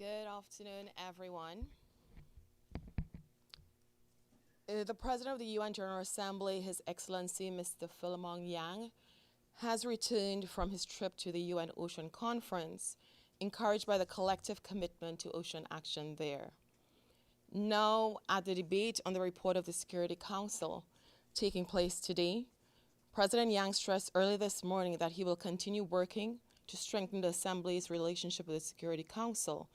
Good afternoon, everyone. The President of the UN General Assembly, His Excellency Mr. Philemon Yang, has returned from his trip to the UN Ocean Conference, encouraged by the collective commitment to ocean action there. Now, at the debate on the report of the Security Council taking place today, President Yang stressed early this morning that he will continue working to strengthen the Assembly's relationship with the Security Council,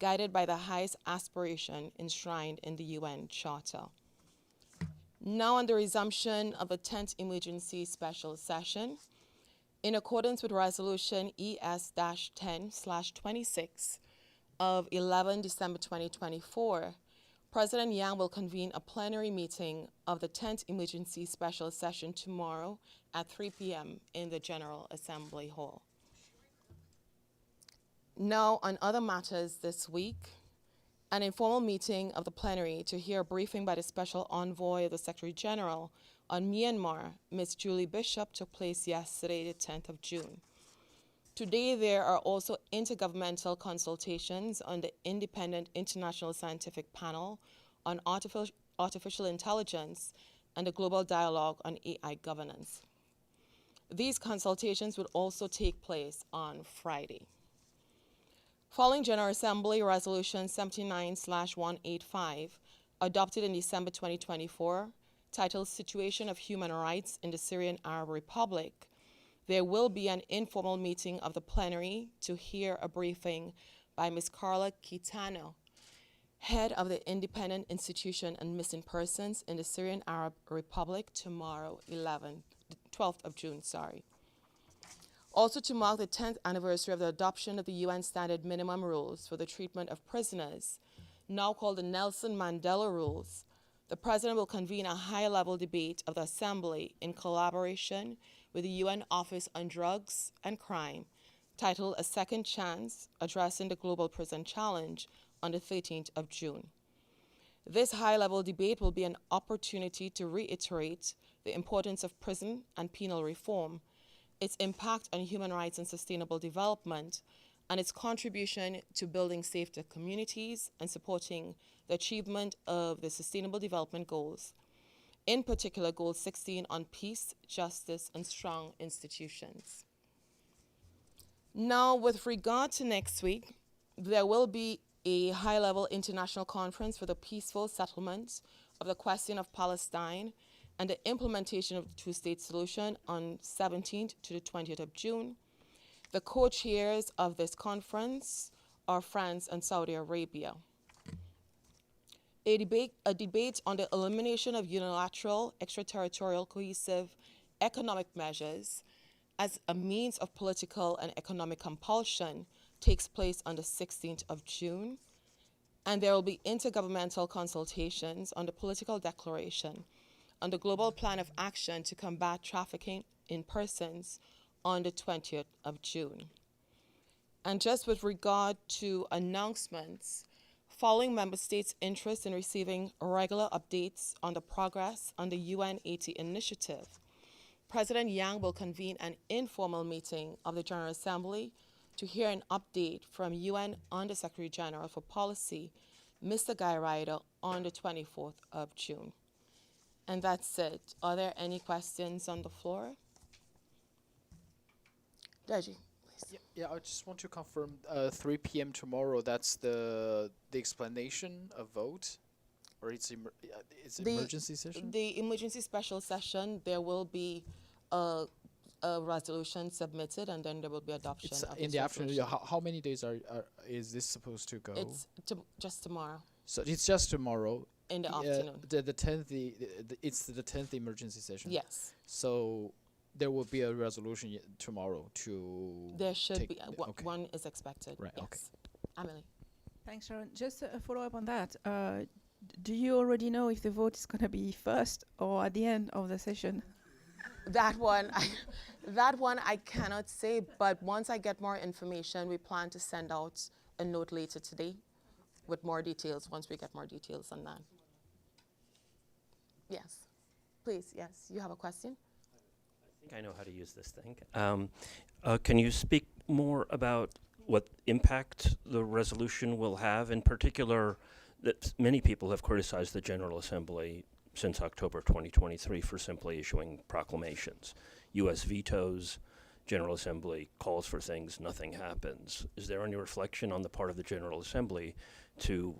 guided by the highest aspiration enshrined in the UN Charter. Now on the resumption of the 10th Emergency Special Session, in accordance with Resolution ES-10/26 of 11 December 2024, President Yang will convene a plenary meeting of the 10th Emergency Special Session tomorrow at 3 p.m. in the General Assembly Hall. Now, on other matters this week, an informal meeting of the plenary to hear a briefing by the Special Envoy of the Secretary General on Myanmar, Ms. Julie Bishop, took place yesterday, the 10th of June. Today, there are also intergovernmental consultations on the Independent International Scientific Panel on Artificial Intelligence and the Global Dialogue on AI Governance. These consultations would also take place on Friday. Following General Assembly Resolution 79/185, adopted in December 2024, titled Situation of Human Rights in the Syrian Arab Republic, there will be an informal meeting of the plenary to hear a briefing by Ms. Carla Quintano, head of the Independent Institution on Missing Persons in the Syrian Arab Republic, tomorrow, 12th of June. Also to mark the 10th anniversary of the adoption of the UN Standard Minimum Rules for the Treatment of Prisoners, now called the Nelson Mandela Rules, the President will convene a high-level debate of the Assembly in collaboration with the UN Office on Drugs and Crime, titled A Second Chance, Addressing the Global Prison Challenge, on the 13th of June. This high-level debate will be an opportunity to reiterate the importance of prison and penal reform, its impact on human rights and sustainable development, and its contribution to building safer communities and supporting the achievement of the Sustainable Development Goals, in particular Goal 16 on peace, justice, and strong institutions. Now, with regard to next week, there will be a high-level international conference for the peaceful settlement of the question of Palestine and the implementation of the two-state solution on 17th to the 20th of June. The co-chairs of this conference are France and Saudi Arabia. A debate on the elimination of unilateral, extraterritorial, cohesive economic measures as a means of political and economic compulsion takes place on the 16th of June. And there will be intergovernmental consultations on the political declaration on the Global Plan of Action to Combat Trafficking in Persons on the 20th of June. And just with regard to announcements, following member states' interest in receiving regular updates on the progress on the UN 80 initiative, President Yang will convene an informal meeting of the General Assembly to hear an update from UN Under Secretary General for Policy, Mr. Guy Ryder, on the 24th of June. And that's it. Are there any questions on the floor? Deji, please. Yeah, I just want to confirm 3 p.m. tomorrow, that's the explanation of vote? Or it's emergency session? The emergency special session, there will be a resolution submitted, and then there will be adoption It's of in this the afternoon. resolution. How many days is this supposed to go? It's just tomorrow So it's just tomorrow. in the afternoon. The 10th, it's the 10th emergency session. Yes. So there will be a resolution tomorrow to. There should be. Okay. One is expected. Right, Yes. okay. Emily. Thanks, Sharon. Just a follow-up on that. Do you already know if the vote is going to be first or at the end of the session? That one I cannot say, but once I get more information, we plan to send out a note later today with more details once we get more details on that. Yes. Please, yes. You have a question? I think I know how to use this thing. Can you speak more about what impact the resolution will have? In particular, that many people have criticized the General Assembly since October 2023 for simply issuing proclamations. U.S. vetoes, General Assembly calls for things, nothing happens. Is there any reflection on the part of the General Assembly to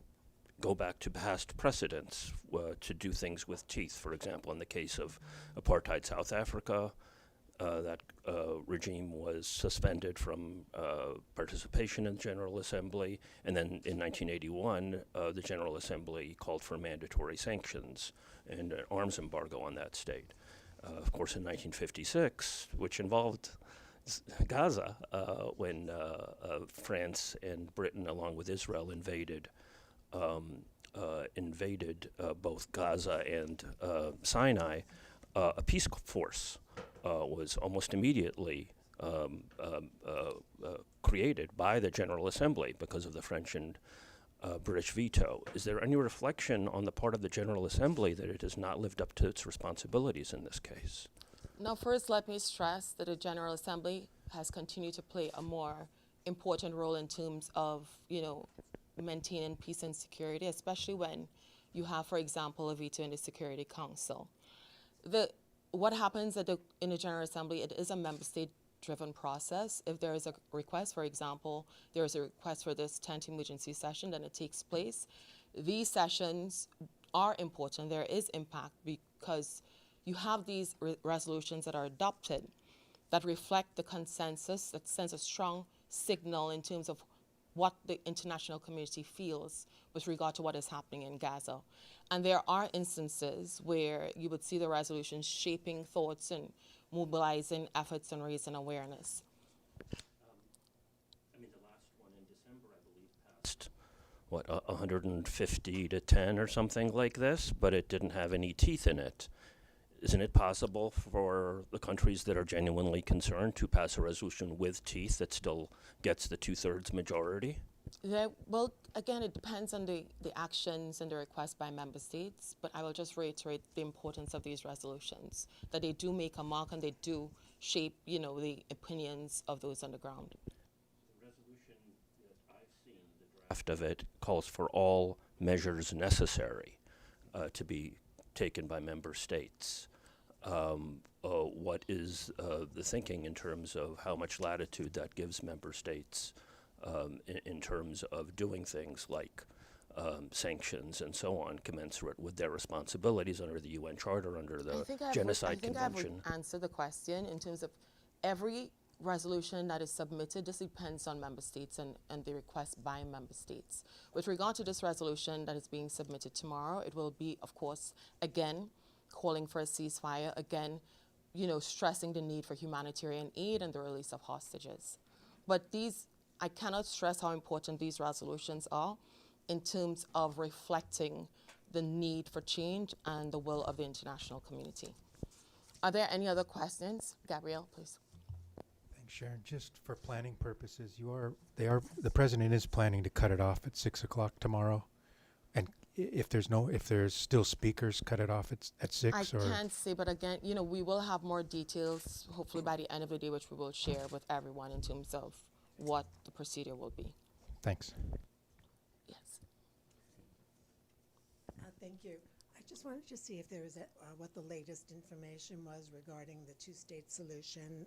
go back to past precedents, to do things with teeth? For example, in the case of apartheid South Africa, that regime was suspended from participation in the General Assembly, and then in 1981, the General Assembly called for mandatory sanctions and an arms embargo on that state. Of course, in 1956, which involved Gaza, when France and Britain, along with Israel, invaded both Gaza and Sinai, a peace force was almost immediately created by the General Assembly because of the French and British veto. Is there any reflection on the part of the General Assembly that it has not lived up to its responsibilities in this case? Now, first, let me stress that the General Assembly has continued to play a more important role in terms of, maintaining peace and security, especially when you have, for example, a veto in the Security Council. What happens in the General Assembly, it is a member state-driven process. If there is a request, for example, there is a request for this 10th emergency session, then it takes place. These sessions are important. There is impact because you have these resolutions that are adopted that reflect the consensus, that sends a strong signal in terms of what the international community feels with regard to what is happening in Gaza. And there are instances where you would see the resolutions shaping thoughts and mobilizing efforts and raising awareness. The last one in December, I believe, passed, 150 to 10 or something like this, but it didn't have any teeth in it. Isn't it possible for the countries that are genuinely concerned to pass a resolution with teeth that still gets the 2/3 majority? Yeah, well, again, it depends on the actions and the requests by member states, but I will just reiterate the importance of these resolutions, that they do make a mark and they do shape, the opinions of those on the ground. The resolution that I've seen, the draft of it, calls for all measures necessary to be taken by member states. What is the thinking in terms of how much latitude that gives member states in terms of doing things like sanctions and so on, commensurate with their responsibilities under the UN Charter, under the Genocide Convention? I've answered the question in terms of every resolution that is submitted. This depends on member states and the request by member states. With regard to this resolution that is being submitted tomorrow, it will be, of course, again, calling for a ceasefire, again, stressing the need for humanitarian aid and the release of hostages. But I cannot stress how important these resolutions are in terms of reflecting the need for change and the will of the international community. Are there any other questions? Gabrielle, please. Thanks, Sharon. Just for planning purposes, the president is planning to cut it off at 6 o'clock tomorrow, and if there's still speakers, cut it off at 6. I can't say, but again, we will have more details hopefully by the end of the day, which we will share with everyone in terms of what the procedure will be. Thanks. Yes. Thank you. I just wanted to see if there was what the latest information was regarding the two-state solution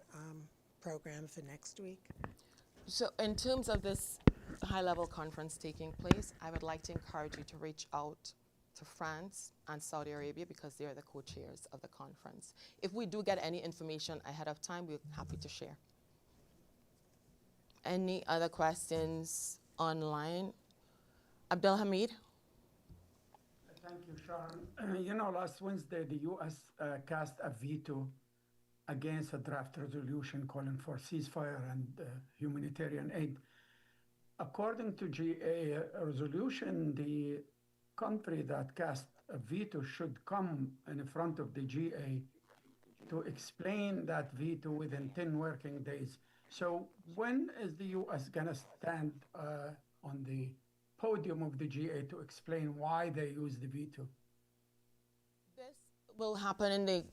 program for next week. So in terms of this high-level conference taking place, I would like to encourage you to reach out to France and Saudi Arabia because they are the co-chairs of the conference. If we do get any information ahead of time, we're happy to share. Any other questions online? Abdelhamid? Thank you, Sharon. Last Wednesday, the U.S. cast a veto against a draft resolution calling for ceasefire and humanitarian aid. According to GA resolution, the country that cast a veto should come in front of the GA to explain that veto within 10 working days. So when is the U.S. going to stand on the podium of the GA to explain why they use the veto? This will happen in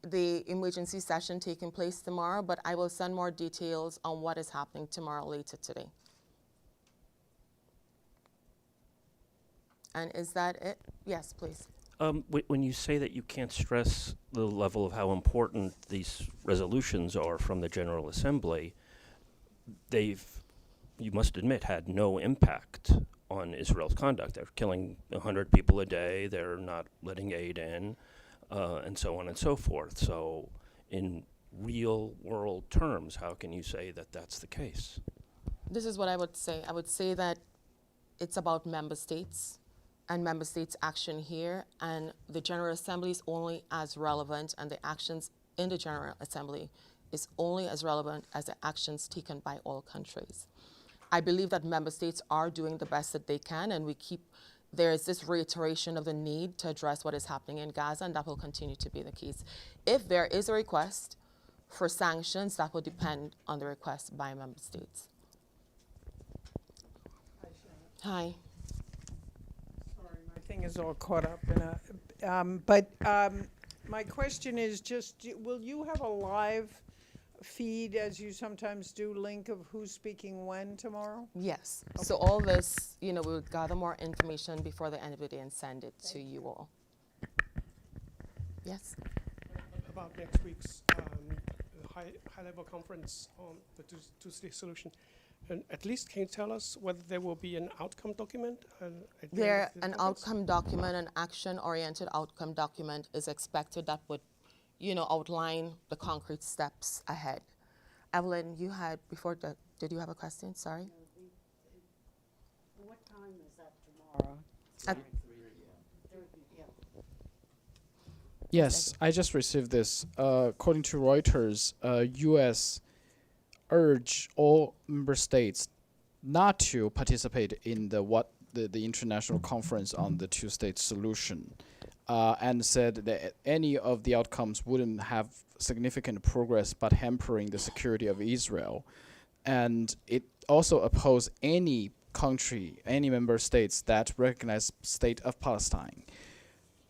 the emergency session taking place tomorrow, but I will send more details on what is happening tomorrow later today. And is that it? Yes, please. When you say that you can't stress the level of how important these resolutions are from the General Assembly, they've, you must admit, had no impact on Israel's conduct. They're killing 100 people a day, they're not letting aid in, and so on and so forth. So in real world terms, how can you say that that's the case? This is what I would say. I would say that it's about member states and member states' action here, and the General Assembly is only as relevant, and the actions in the General Assembly is only as relevant as the actions taken by all countries. I believe that member states are doing the best that they can, and there is this reiteration of the need to address what is happening in Gaza, and that will continue to be the case. If there is a request for sanctions, that will depend on the request by member states. Hi. Sorry, my thing is all caught up in a. My question is just: will you have a live feed, as you sometimes do, link of who's speaking when tomorrow? Yes. So all this, we will gather more information before the end of the day and send it to you all. Yes. About next week's high-level conference on the two-state solution. And at least can you tell us whether there will be an outcome document? There, an outcome document, an action-oriented outcome document is expected that would, outline the concrete steps ahead. Evelyn, you had, did you have a question? Sorry? What time is that tomorrow? At Yes, I just received this. According to Reuters, U.S. urge all member states not to participate in the international conference on the two-state solution, and said that any of the outcomes wouldn't have significant progress but hampering the security of Israel. And it also opposed any country, any member states that recognize state of Palestine.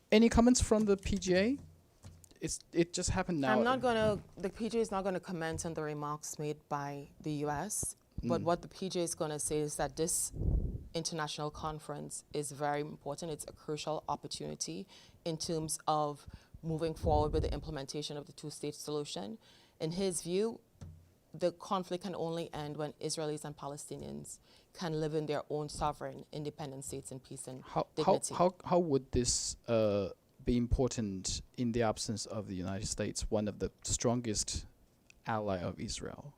Any comments from the PGA? It just happened now. The PJ is not going to comment on the remarks made by the U.S., but what the PJ is going to say is that this international conference is very important. It's a crucial opportunity in terms of moving forward with the implementation of the two-state solution. In his view, the conflict can only end when Israelis and Palestinians can live in their own sovereign, independent states in peace and dignity. How would this be important in the absence of the United States, one of the strongest ally of Israel?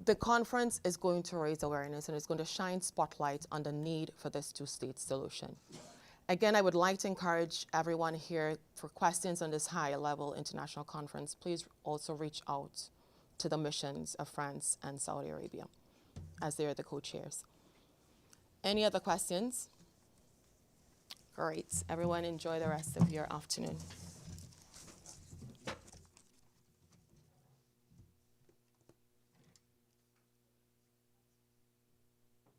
The conference is going to raise awareness and it's going to shine spotlight on the need for this two-state solution. Again, I would like to encourage everyone here for questions on this high-level international conference. Please also reach out to the missions of France and Saudi Arabia, as they are the co-chairs. Any other questions? Great. Everyone enjoy the rest of your afternoon.